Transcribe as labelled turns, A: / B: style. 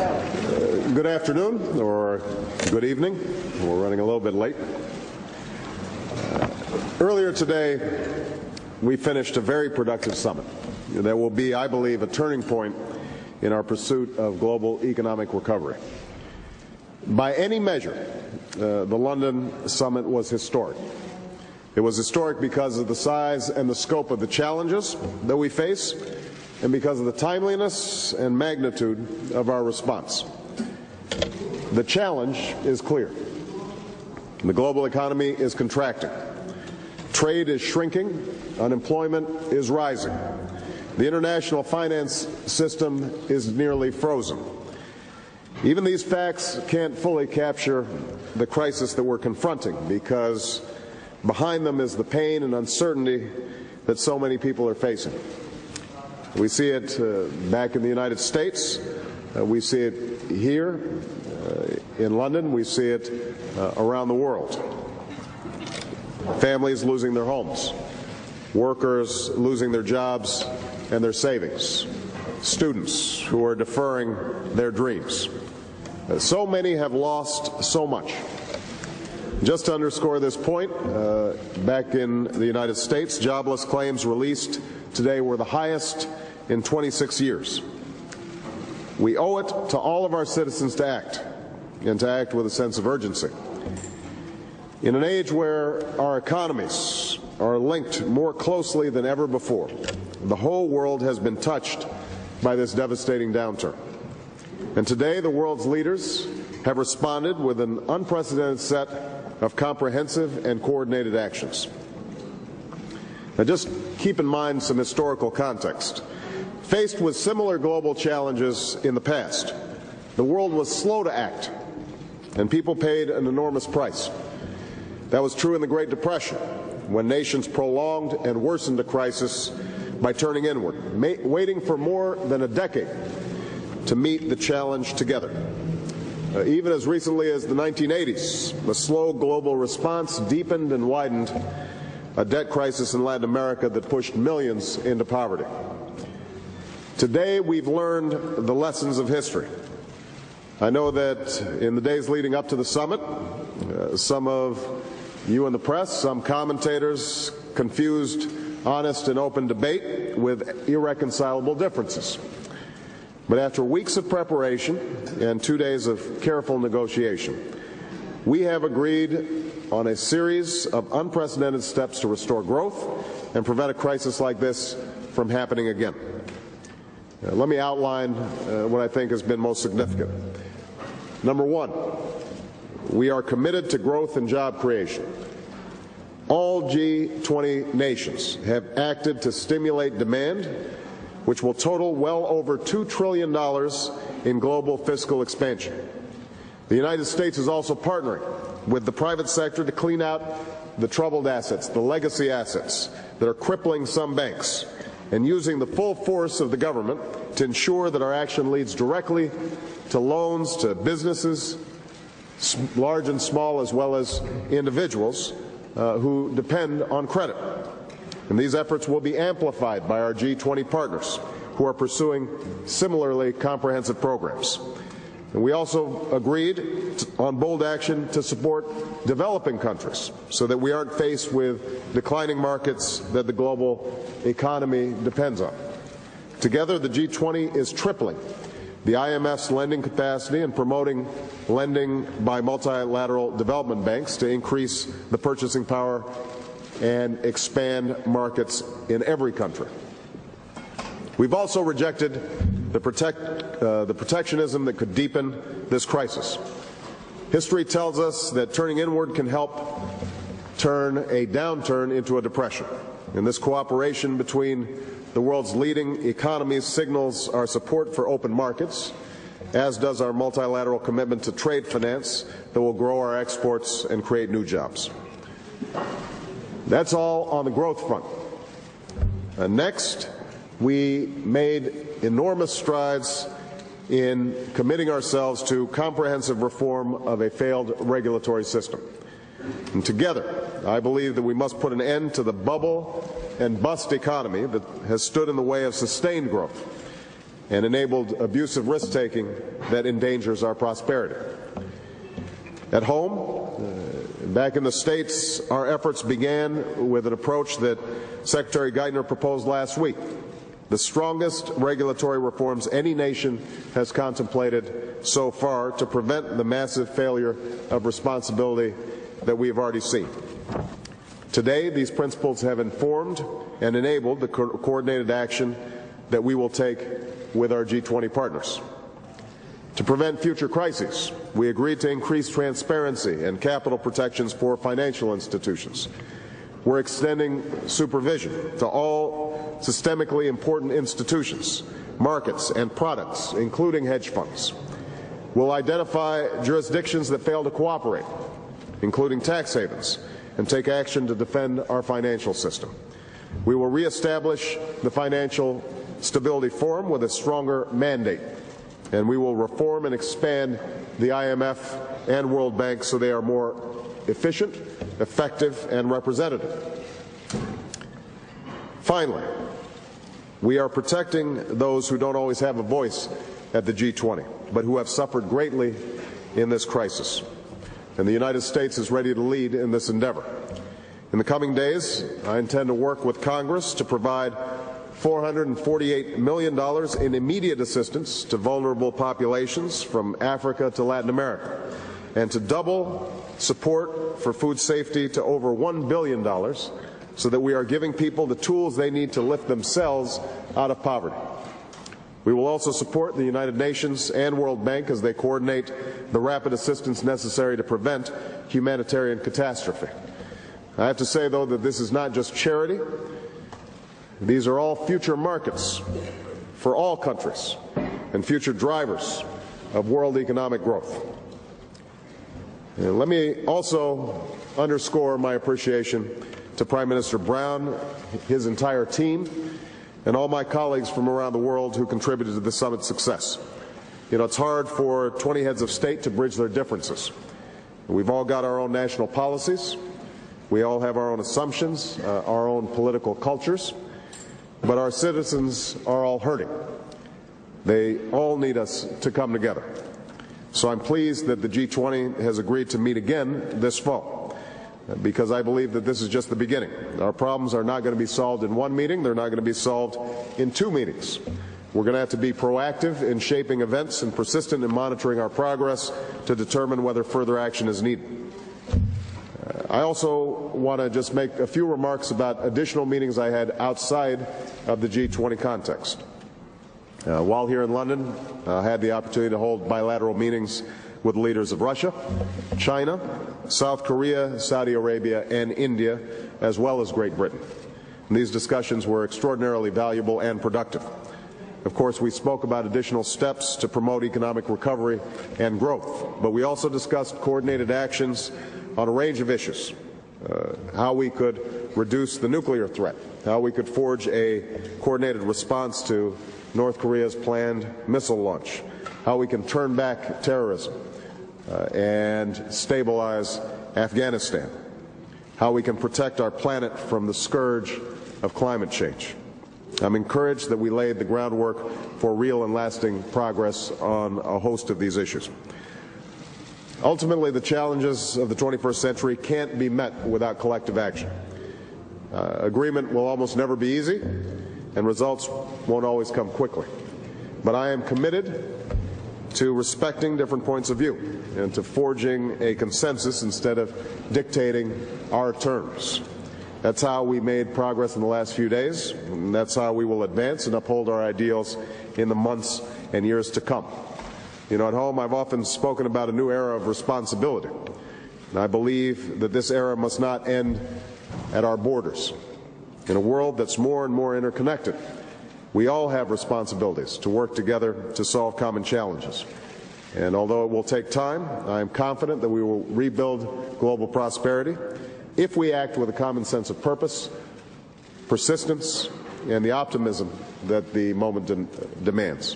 A: Good afternoon, or good evening. We're running a little bit late. Earlier today, we finished a very productive summit that will be, I believe, a turning point in our pursuit of global economic recovery. By any measure, the London summit was historic. It was historic because of the size and the scope of the challenges that we face, and because of the timeliness and magnitude of our response. The challenge is clear. The global economy is contracting. Trade is shrinking. Unemployment is rising. The international finance system is nearly frozen. Even these facts can't fully capture the crisis that we're confronting, because behind them is the pain and uncertainty that so many people are facing. We see it back in the United States. We see it here in London. We see it around the world. Families losing their homes. Workers losing their jobs and their savings. Students who are deferring their dreams. So many have lost so much. Just to underscore this point, back in the United States, jobless claims released today were the highest in 26 years. We owe it to all of our citizens to act, and to act with a sense of urgency. In an age where our economies are linked more closely than ever before, the whole world has been touched by this devastating downturn. And today, the world's leaders have responded with an unprecedented set of comprehensive and coordinated actions. Now, just keep in mind some historical context. Faced with similar global challenges in the past, the world was slow to act, and people paid an enormous price. That was true in the Great Depression, when nations prolonged and worsened the crisis by turning inward, waiting for more than a decade to meet the challenge together. Even as recently as the 1980s, the slow global response deepened and widened a debt crisis in Latin America that pushed millions into poverty. Today, we've learned the lessons of history. I know that in the days leading up to the summit, some of you in the press, some commentators confused honest and open debate with irreconcilable differences. But after weeks of preparation and 2 days of careful negotiation, we have agreed on a series of unprecedented steps to restore growth and prevent a crisis like this from happening again. Let me outline what I think has been most significant. Number one, we are committed to growth and job creation. All G-20 nations have acted to stimulate demand, which will total well over $2 trillion in global fiscal expansion. The United States is also partnering with the private sector to clean out the troubled assets, the legacy assets that are crippling some banks, and using the full force of the government to ensure that our action leads directly to loans to businesses, large and small, as well as individuals who depend on credit. And these efforts will be amplified by our G20 partners, who are pursuing similarly comprehensive programs. And we also agreed on bold action to support developing countries so that we aren't faced with declining markets that the global economy depends on. Together, the G20 is tripling the IMF's lending capacity and promoting lending by multilateral development banks to increase the purchasing power and expand markets in every country. We've also rejected the protectionism that could deepen this crisis. History tells us that turning inward can help turn a downturn into a depression. And this cooperation between the world's leading economies signals our support for open markets, as does our multilateral commitment to trade finance that will grow our exports and create new jobs. That's all on the growth front. Next, we made enormous strides in committing ourselves to comprehensive reform of a failed regulatory system. And together, I believe that we must put an end to the bubble and bust economy that has stood in the way of sustained growth and enabled abusive risk-taking that endangers our prosperity. At home, back in the States, our efforts began with an approach that Secretary Geithner proposed last week, the strongest regulatory reforms any nation has contemplated so far to prevent the massive failure of responsibility that we have already seen. Today, these principles have informed and enabled the coordinated action that we will take with our G20 partners. To prevent future crises, we agreed to increase transparency and capital protections for financial institutions. We're extending supervision to all systemically important institutions, markets, and products, including hedge funds. We'll identify jurisdictions that fail to cooperate, including tax havens, and take action to defend our financial system. We will reestablish the Financial Stability Forum with a stronger mandate, and we will reform and expand the IMF and World Bank so they are more efficient, effective, and representative. Finally, we are protecting those who don't always have a voice at the G20, but who have suffered greatly in this crisis. And the United States is ready to lead in this endeavor. In the coming days, I intend to work with Congress to provide $448 million in immediate assistance to vulnerable populations from Africa to Latin America, and to double support for food safety to over $1 billion so that we are giving people the tools they need to lift themselves out of poverty. We will also support the United Nations and World Bank as they coordinate the rapid assistance necessary to prevent humanitarian catastrophe. I have to say, though, that this is not just charity. These are all future markets for all countries and future drivers of world economic growth. And let me also underscore my appreciation to Prime Minister Brown, his entire team, and all my colleagues from around the world who contributed to the summit's success. You know, it's hard for 20 heads of state to bridge their differences. We've all got our own national policies. We all have our own assumptions, our own political cultures. But our citizens are all hurting. They all need us to come together. So I'm pleased that the G20 has agreed to meet again this fall, because I believe that this is just the beginning. Our problems are not going to be solved in one meeting. They're not going to be solved in two meetings. We're going to have to be proactive in shaping events and persistent in monitoring our progress to determine whether further action is needed. I also want to just make a few remarks about additional meetings I had outside of the G20 context. While here in London, I had the opportunity to hold bilateral meetings with leaders of Russia, China, South Korea, Saudi Arabia, and India, as well as Great Britain. And these discussions were extraordinarily valuable and productive. Of course, we spoke about additional steps to promote economic recovery and growth, but we also discussed coordinated actions on a range of issues, how we could reduce the nuclear threat, how we could forge a coordinated response to North Korea's planned missile launch, how we can turn back terrorism and stabilize Afghanistan, how we can protect our planet from the scourge of climate change. I'm encouraged that we laid the groundwork for real and lasting progress on a host of these issues. Ultimately, the challenges of the 21st century can't be met without collective action. Agreement will almost never be easy, and results won't always come quickly. But I am committed to respecting different points of view and to forging a consensus instead of dictating our terms. That's how we made progress in the last few days, and that's how we will advance and uphold our ideals in the months and years to come. You know, at home, I've often spoken about a new era of responsibility. And I believe that this era must not end at our borders. In a world that's more and more interconnected, we all have responsibilities to work together to solve common challenges. And although it will take time, I am confident that we will rebuild global prosperity if we act with a common sense of purpose, persistence, and the optimism that the moment demands.